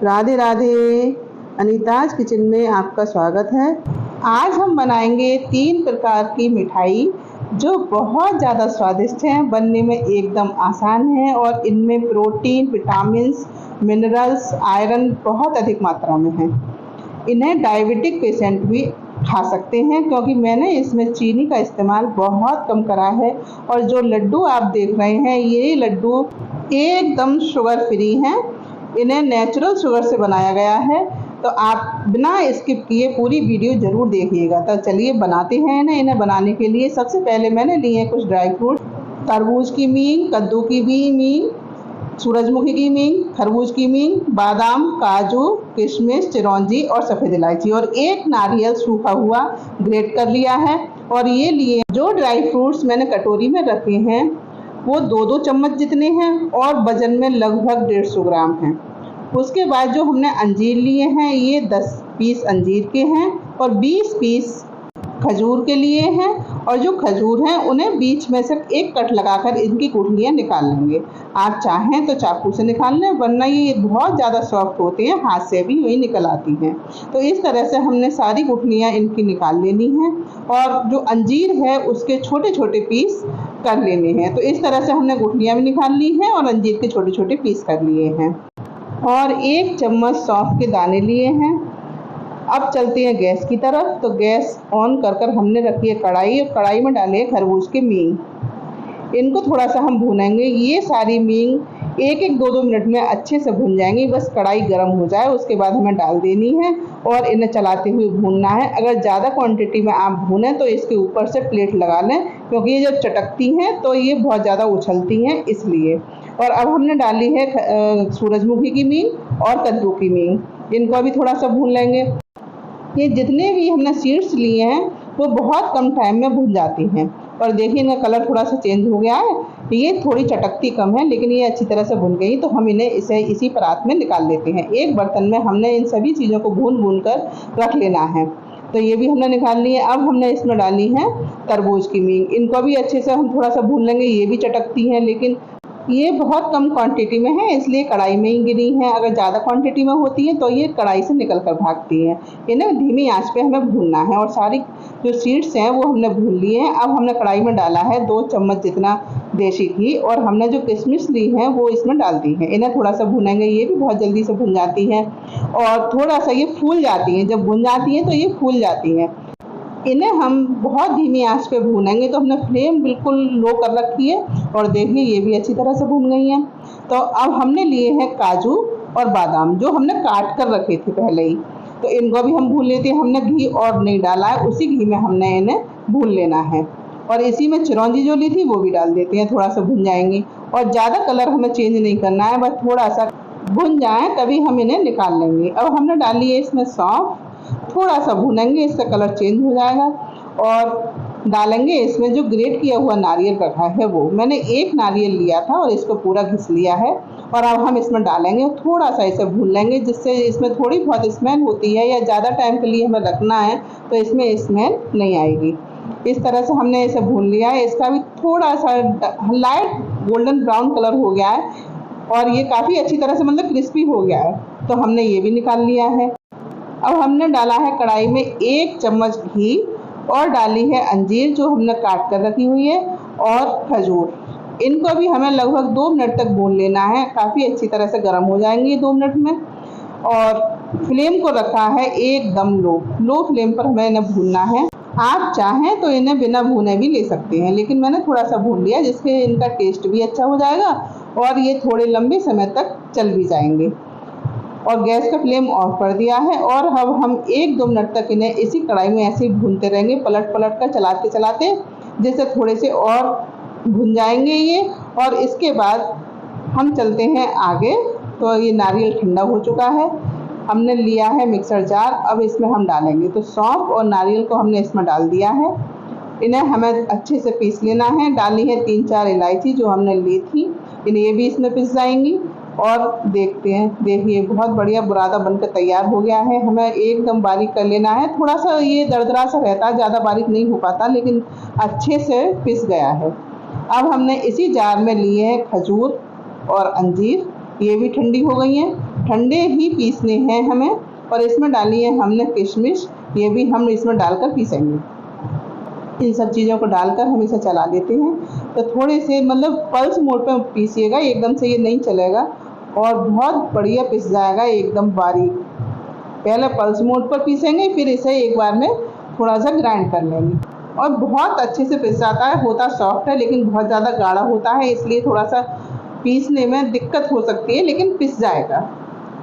Radhe Radhe. अनीताज kitchen में आपका स्वागत है। आज हम बनाएंगे 3 प्रकार की मिठाई जो बहुत ज़्यादा स्वादिष्ट हैं, बनने में एकदम आसान है और इनमें प्रोटीन, विटामिन्स, मिनरल्स, आयरन बहुत अधिक मात्रा में है। इन्हें डायबिटिक पेशेंट भी खा सकते हैं क्योंकि मैंने इसमें चीनी का इस्तेमाल बहुत कम करा है। और जो लड्डू आप देख रहे हैं, ये लड्डू एकदम शुगर फ्री हैं। इन्हें नेचुरल शुगर से बनाया गया है, तो आप बिना स्किप किए पूरी वीडियो ज़रूर देखिएगा। तो चलिए बनाते हैं इन्हें बनाने के लिए सबसे पहले मैंने लिए हैं कुछ ड्राई फ्रूट, तरबूज की मींग, कद्दू की भी मींग, सूरजमुखी की मींग, खरबूज की मींग, बादाम, काजू, किशमिश, चिरौंजी और सफ़ेद इलायची और एक नारियल सूखा हुआ ग्रेट कर लिया है। और ये लिए जो ड्राई फ्रूट्स मैंने कटोरी में रखे हैं वो 2-2 चम्मच जितने हैं और वजन में लगभग 150 ग्राम हैं। उसके बाद जो हमने अंजीर लिए हैं, ये 10 पीस अंजीर के हैं और 20 पीस खजूर के लिए हैं। और जो खजूर हैं उन्हें बीच में से एक कट लगाकर इनकी गुठलियाँ निकाल लेंगे। आप चाहें तो चाकू से निकाल लें, वरना ये बहुत ज़्यादा सॉफ्ट होती हैं, हाथ से भी वही निकल आती हैं। तो इस तरह से हमने सारी गुठलियाँ इनकी निकाल लेनी हैं और जो अंजीर है उसके छोटे छोटे पीस कर लेने हैं। तो इस तरह से हमने गुठलियाँ भी निकाल ली हैं और अंजीर के छोटे छोटे पीस कर लिए हैं और 1 चम्मच सौंफ के दाने लिए हैं। अब चलते हैं गैस की तरफ। तो गैस ऑन कर हमने रखी है कढ़ाई और कढ़ाई में डाले हैं खरबूज के मींग। इनको थोड़ा सा हम भूनेंगे। ये सारी मींग 1-1, 2-2 मिनट में अच्छे से भून जाएंगी। बस कढ़ाई गर्म हो जाए उसके बाद हमें डाल देनी है और इन्हें चलाते हुए भूनना है। अगर ज़्यादा क्वांटिटी में आप भूनें तो इसके ऊपर से प्लेट लगा लें, क्योंकि ये जब चटकती हैं तो ये बहुत ज़्यादा उछलती हैं इसलिए। और अब हमने डाली है सूरजमुखी की मींग और कद्दू की मींग। इनको भी थोड़ा सा भून लेंगे। ये जितने भी हमने सीड्स लिए हैं वो बहुत कम टाइम में भुन जाती हैं। और देखिए इनका कलर थोड़ा सा चेंज हो गया है। ये थोड़ी चटकती कम है, लेकिन ये अच्छी तरह से भुन गई। तो हम इन्हें इसी परात में निकाल लेते हैं। एक बर्तन में हमने इन सभी चीज़ों को भून कर रख लेना है। तो ये भी हमने निकाल ली है। अब हमने इसमें डाली है तरबूज की मींग। इनको भी अच्छे से हम थोड़ा सा भून लेंगे। ये भी चटकती हैं, लेकिन ये बहुत कम क्वांटिटी में है इसलिए कढ़ाई में ही गिरी हैं। अगर ज़्यादा क्वांटिटी में होती है तो ये कढ़ाई से निकल कर भागती हैं। इन्हें धीमी आंच पे हमें भूनना है और सारी जो सीड्स हैं वो हमने भून लिए हैं। अब हमने कढ़ाई में डाला है 2 चम्मच जितना देसी घी और हमने जो किशमिश ली हैं वो इसमें डाल दी हैं। इन्हें थोड़ा सा भूनेंगे। ये भी बहुत जल्दी से भुन जाती हैं और थोड़ा सा ये फूल जाती हैं। जब भुन जाती हैं तो ये फूल जाती हैं। इन्हें हम बहुत धीमी आंच पे भूनेंगे। तो हमने फ्लेम बिल्कुल लो कर रखी है और देखिए ये भी अच्छी तरह से भून गई हैं। तो अब हमने लिए हैं काजू और बादाम जो हमने काट कर रखे थे पहले ही। तो इनको भी हम भून लेते हैं। हमने घी और नहीं डाला है, उसी घी में हमने इन्हें भून लेना है। और इसी में चिरौंजी जो ली थी वो भी डाल देते हैं, थोड़ा सा भुन जाएंगी। और ज़्यादा कलर हमें चेंज नहीं करना है, बस थोड़ा सा भुन जाए तभी हम इन्हें निकाल लेंगे। अब हमने डाली है इसमें सौंफ, थोड़ा सा भूनेंगे, इसका कलर चेंज हो जाएगा। और डालेंगे इसमें जो ग्रेट किया हुआ नारियल रखा है वो। मैंने 1 नारियल लिया था और इसको पूरा घिस लिया है। और अब हम इसमें डालेंगे, थोड़ा सा इसे भून लेंगे जिससे इसमें थोड़ी बहुत स्मेल होती है, या ज़्यादा टाइम के लिए हमें रखना है तो इसमें स्मेल नहीं आएगी। इस तरह से हमने इसे भून लिया है। इसका भी थोड़ा सा लाइट गोल्डन ब्राउन कलर हो गया है और ये काफ़ी अच्छी तरह से मतलब क्रिस्पी हो गया है। तो हमने ये भी निकाल लिया है। अब हमने डाला है कढ़ाई में 1 चम्मच घी और डाली है अंजीर जो हमने काट कर रखी हुई है और खजूर। इनको भी हमें लगभग 2 मिनट तक भून लेना है। काफ़ी अच्छी तरह से गर्म हो जाएंगी 2 मिनट में। और फ्लेम को रखा है एकदम लो फ्लेम पर हमें इन्हें भूनना है। आप चाहें तो इन्हें बिना भुने भी ले सकते हैं, लेकिन मैंने थोड़ा सा भून लिया जिससे इनका टेस्ट भी अच्छा हो जाएगा और ये थोड़े लंबे समय तक चल भी जाएंगे। और गैस का फ्लेम ऑफ कर दिया है। और अब हम 1-2 मिनट तक इन्हें इसी कढ़ाई में ऐसे ही भूनते रहेंगे, पलट कर चलाते चलाते, जिससे थोड़े से और भुन जाएंगे ये। और इसके बाद हम चलते हैं आगे। तो ये नारियल ठंडा हो चुका है। हमने लिया है मिक्सर जार, अब इसमें हम डालेंगे। तो सौंफ और नारियल को हमने इसमें डाल दिया है। इन्हें हमें अच्छे से पीस लेना है। डाली है 3-4 इलायची जो हमने ली थी, इन्हें ये भी इसमें पिस जाएंगी। और देखते हैं, देखिए बहुत बढ़िया बुरादा बनकर तैयार हो गया है। हमें एकदम बारीक कर लेना है। थोड़ा सा ये दरदरा सा रहता है, ज़्यादा बारीक नहीं हो पाता, लेकिन अच्छे से पिस गया है। अब हमने इसी जार में लिए हैं खजूर और अंजीर, ये भी ठंडी हो गई हैं। ठंडे ही पीसने हैं हमें। और इसमें डाली है हमने किशमिश, ये भी हम इसमें डालकर पीसेंगे। इन सब चीज़ों को डालकर हम इसे चला देते हैं। तो थोड़े से मतलब पल्स मोड पर पीसिएगा, एकदम से ये नहीं चलेगा और बहुत बढ़िया पिस जाएगा एकदम बारीक। पहले पल्स मोड पर पीसेंगे, फिर इसे एक बार में थोड़ा सा ग्राइंड कर लेंगे और बहुत अच्छे से पिस जाता है। होता सॉफ्ट है लेकिन बहुत ज़्यादा गाढ़ा होता है, इसलिए थोड़ा सा पीसने में दिक्कत हो सकती है, लेकिन पिस जाएगा।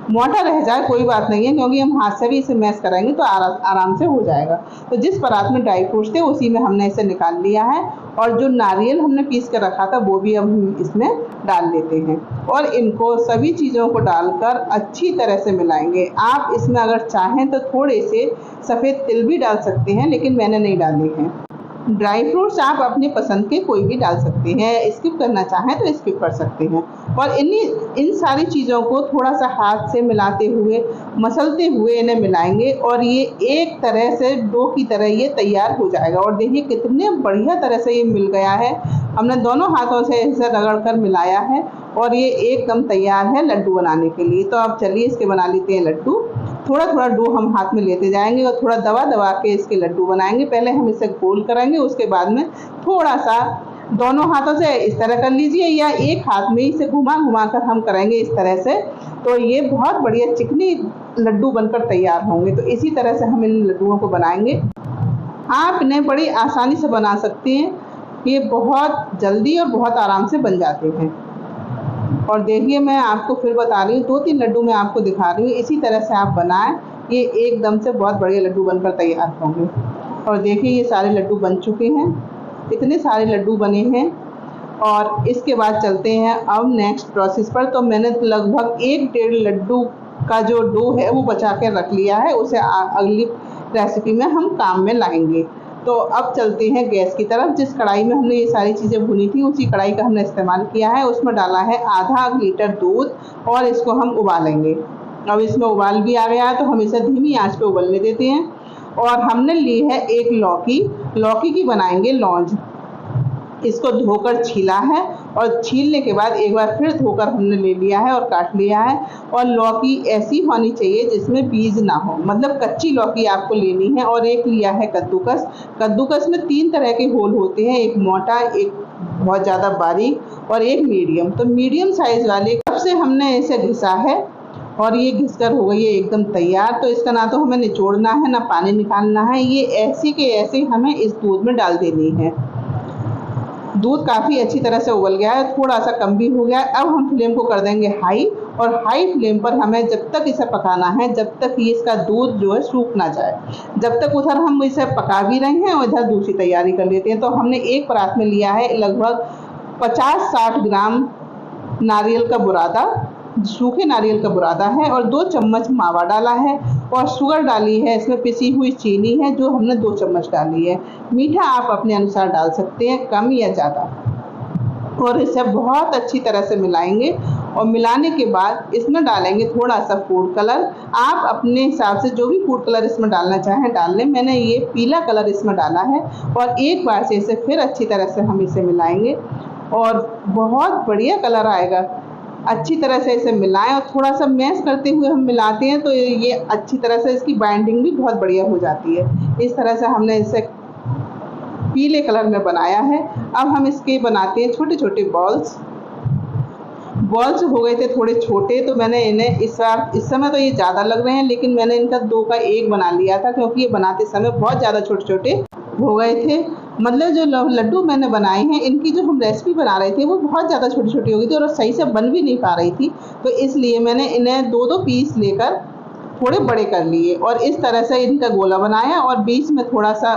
मोटा रह जाए कोई बात नहीं है, क्योंकि हम हाथ से भी इसे मैश कराएंगे तो आराम से हो जाएगा। तो जिस परात में ड्राई फ्रूट्स थे उसी में हमने इसे निकाल लिया है और जो नारियल हमने पीस कर रखा था वो भी अब हम इसमें डाल लेते हैं और इनको सभी चीज़ों को डालकर अच्छी तरह से मिलाएंगे। आप इसमें अगर चाहें तो थोड़े से सफ़ेद तिल भी डाल सकते हैं, लेकिन मैंने नहीं डाले हैं। ड्राई फ्रूट्स आप अपनी पसंद के कोई भी डाल सकते हैं, स्किप करना चाहें तो स्किप कर सकते हैं। और इन सारी चीज़ों को थोड़ा सा हाथ से मिलाते हुए, मसलते हुए इन्हें मिलाएंगे और ये एक तरह से डो की तरह ये तैयार हो जाएगा। और देखिए कितने बढ़िया तरह से ये मिल गया है। हमने दोनों हाथों से इसे रगड़ कर मिलाया है और ये एकदम तैयार है लड्डू बनाने के लिए। तो अब चलिए इसके बना लेते हैं लड्डू। थोड़ा थोड़ा डो हम हाथ में लेते जाएंगे और थोड़ा दबा दबा के इसके लड्डू बनाएंगे। पहले हम इसे गोल कराएंगे, उसके बाद में थोड़ा सा दोनों हाथों से इस तरह कर लीजिए या एक हाथ में इसे घुमा घुमा कर हम करेंगे इस तरह से, तो ये बहुत बढ़िया चिकनी लड्डू बनकर तैयार होंगे। तो इसी तरह से हम इन लड्डुओं को बनाएंगे। आप इन्हें बड़ी आसानी से बना सकते हैं, ये बहुत जल्दी और बहुत आराम से बन जाते हैं। और देखिए मैं आपको फिर बता रही हूँ, 2-3 लड्डू मैं आपको दिखा रही हूँ, इसी तरह से आप बनाएं, ये एकदम से बहुत बढ़िया लड्डू बनकर तैयार होंगे। और देखिए ये सारे लड्डू बन चुके हैं, इतने सारे लड्डू बने हैं। और इसके बाद चलते हैं अब नेक्स्ट प्रोसेस पर। तो मैंने लगभग 1-1.5 लड्डू का जो डो है वो बचा के रख लिया है, उसे अगली रेसिपी में हम काम में लाएंगे। तो अब चलते हैं गैस की तरफ। जिस कढ़ाई में हमने ये सारी चीज़ें भुनी थी उसी कढ़ाई का हमने इस्तेमाल किया है। उसमें डाला है आधा लीटर दूध और इसको हम उबालेंगे। अब इसमें उबाल भी आ गया है तो हम इसे धीमी आंच पे उबलने देते हैं। और हमने ली है एक लौकी की बनाएंगे लौंज। इसको धोकर छीला है और छीलने के बाद एक बार फिर धोकर हमने ले लिया है और काट लिया है। और लौकी ऐसी होनी चाहिए जिसमें बीज ना हो, मतलब कच्ची लौकी आपको लेनी है। और एक लिया है कद्दूकस में 3 तरह के होल होते हैं, एक मोटा, एक बहुत ज़्यादा बारीक और एक मीडियम। तो मीडियम साइज वाले कप से हमने इसे घिसा है और ये घिसकर हो गई है एकदम तैयार। तो इसका ना तो हमें निचोड़ना है ना पानी निकालना है, ये ऐसी के ऐसे हमें इस दूध में डाल देनी है। दूध काफ़ी अच्छी तरह से उबल गया है, थोड़ा सा कम भी हो गया है। अब हम फ्लेम को कर देंगे हाई, और हाई फ्लेम पर हमें जब तक इसे पकाना है जब तक ये इसका दूध जो है सूख ना जाए। जब तक उधर हम इसे पका भी रहे हैं और इधर दूसरी तैयारी कर लेते हैं। तो हमने एक परात में लिया है लगभग 50-60 ग्राम नारियल का बुरादा, सूखे नारियल का बुरादा है, और 2 चम्मच मावा डाला है और शुगर डाली है। इसमें पिसी हुई चीनी है जो हमने 2 चम्मच डाली है। मीठा आप अपने अनुसार डाल सकते हैं, कम या ज़्यादा। और इसे बहुत अच्छी तरह से मिलाएंगे और मिलाने के बाद इसमें डालेंगे थोड़ा सा फूड कलर। आप अपने हिसाब से जो भी फूड कलर इसमें डालना चाहें डाल लें। मैंने ये पीला कलर इसमें डाला है और एक बार से इसे फिर अच्छी तरह से हम इसे मिलाएंगे और बहुत बढ़िया कलर आएगा। अच्छी तरह से इसे मिलाएं और थोड़ा सा मैश करते हुए हम मिलाते हैं तो ये अच्छी तरह से इसकी बाइंडिंग भी बहुत बढ़िया हो जाती है। इस तरह से हमने इसे पीले कलर में बनाया है। अब हम इसके बनाते हैं छोटे छोटे बॉल्स हो गए थे थोड़े छोटे, तो मैंने इन्हें इस समय तो ये ज़्यादा लग रहे हैं, लेकिन मैंने इनका 2 का 1 बना लिया था क्योंकि ये बनाते समय बहुत ज़्यादा छोटे छोटे हो गए थे। मतलब जो लड्डू मैंने बनाए हैं इनकी जो हम रेसिपी बना रहे थे वो बहुत ज़्यादा छोटी छोटी हो गई थी और सही से बन भी नहीं पा रही थी। तो इसलिए मैंने इन्हें 2-2 पीस लेकर थोड़े बड़े कर लिए और इस तरह से इनका गोला बनाया और बीच में थोड़ा सा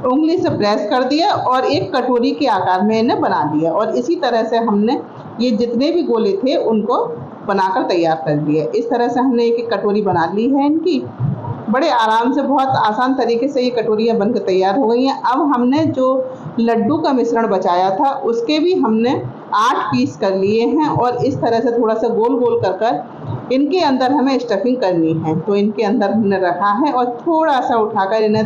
उंगली से प्रेस कर दिया और एक कटोरी के आकार में इन्हें बना दिया। और इसी तरह से हमने ये जितने भी गोले थे उनको बनाकर तैयार कर दिया। इस तरह से हमने एक कटोरी बना ली है इनकी। बड़े आराम से बहुत आसान तरीके से ये कटोरियाँ बनकर तैयार हो गई हैं। अब हमने जो लड्डू का मिश्रण बचाया था उसके भी हमने 8 पीस कर लिए हैं और इस तरह से थोड़ा सा गोल गोल कर इनके अंदर हमें स्टफिंग करनी है। तो इनके अंदर हमने रखा है और थोड़ा सा उठाकर इन्हें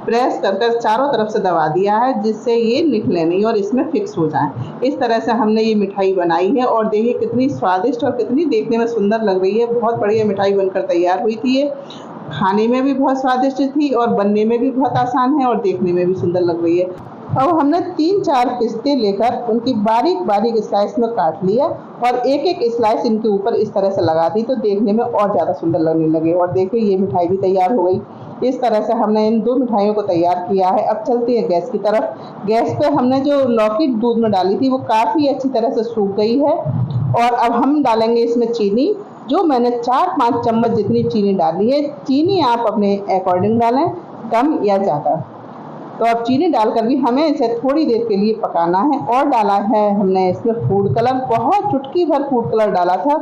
प्रेस कर कर चारों तरफ से दबा दिया है, जिससे ये निकले नहीं और इसमें फिक्स हो जाए। इस तरह से हमने ये मिठाई बनाई है और देखिए कितनी स्वादिष्ट और कितनी देखने में सुंदर लग रही है। बहुत बढ़िया मिठाई बनकर तैयार हुई थी ये। खाने में भी बहुत स्वादिष्ट थी और बनने में भी बहुत आसान है और देखने में भी सुंदर लग रही है। अब हमने 3-4 पिस्ते लेकर उनकी बारीक बारीक स्लाइस में काट लिया और एक एक स्लाइस इनके ऊपर इस तरह से लगा दी, तो देखने में और ज़्यादा सुंदर लगने लगे। और देखिए ये मिठाई भी तैयार हो गई। इस तरह से हमने इन 2 मिठाइयों को तैयार किया है। अब चलते हैं गैस की तरफ। गैस पे हमने जो लौकी दूध में डाली थी वो काफ़ी अच्छी तरह से सूख गई है और अब हम डालेंगे इसमें चीनी। जो मैंने 4-5 चम्मच जितनी चीनी डाली है। चीनी आप अपने अकॉर्डिंग डालें, कम या ज़्यादा। तो अब चीनी डालकर भी हमें इसे थोड़ी देर के लिए पकाना है। और डाला है हमने इसमें फूड कलर, बहुत चुटकी भर फूड कलर डाला था,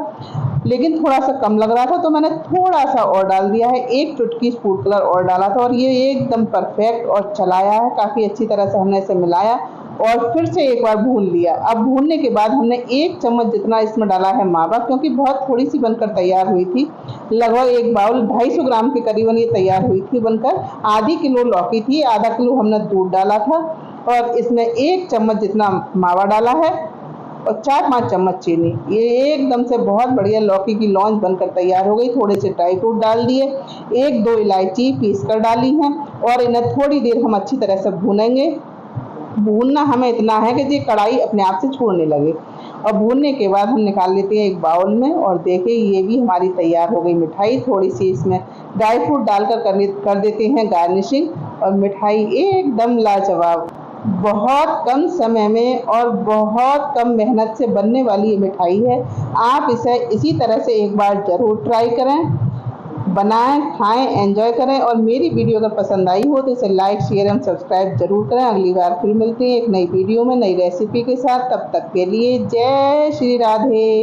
लेकिन थोड़ा सा कम लग रहा था तो मैंने थोड़ा सा और डाल दिया है। 1 चुटकी फूड कलर और डाला था और ये एकदम परफेक्ट और चलाया है। काफ़ी अच्छी तरह से हमने इसे मिलाया और फिर से एक बार भून लिया। अब भूनने के बाद हमने 1 चम्मच जितना इसमें डाला है मावा, क्योंकि बहुत थोड़ी सी बनकर तैयार हुई थी। लगभग 1 बाउल 250 ग्राम के करीबन ये तैयार हुई थी बनकर। आधी किलो लौकी थी, आधा किलो हमने दूध डाला था और इसमें 1 चम्मच जितना मावा डाला है और 4-5 चम्मच चीनी। ये एकदम से बहुत बढ़िया लौकी की लौंज बनकर तैयार हो गई। थोड़े से ड्राई फ्रूट डाल दिए, 1-2 इलायची पीस कर डाली हैं और इन्हें थोड़ी देर हम अच्छी तरह से भूनेंगे। भूनना हमें इतना है कि ये कढ़ाई अपने आप से छोड़ने लगे। और भूनने के बाद हम निकाल लेते हैं एक बाउल में और देखिए ये भी हमारी तैयार हो गई मिठाई। थोड़ी सी इसमें ड्राई फ्रूट डालकर कर देते हैं गार्निशिंग और मिठाई एकदम लाजवाब। बहुत कम समय में और बहुत कम मेहनत से बनने वाली ये मिठाई है। आप इसे इसी तरह से एक बार ज़रूर ट्राई करें, बनाएं, खाएं, एंजॉय करें। और मेरी वीडियो अगर पसंद आई हो तो इसे लाइक, शेयर एंड सब्सक्राइब जरूर करें। अगली बार फिर मिलते हैं एक नई वीडियो में नई रेसिपी के साथ। तब तक के लिए जय श्री राधे।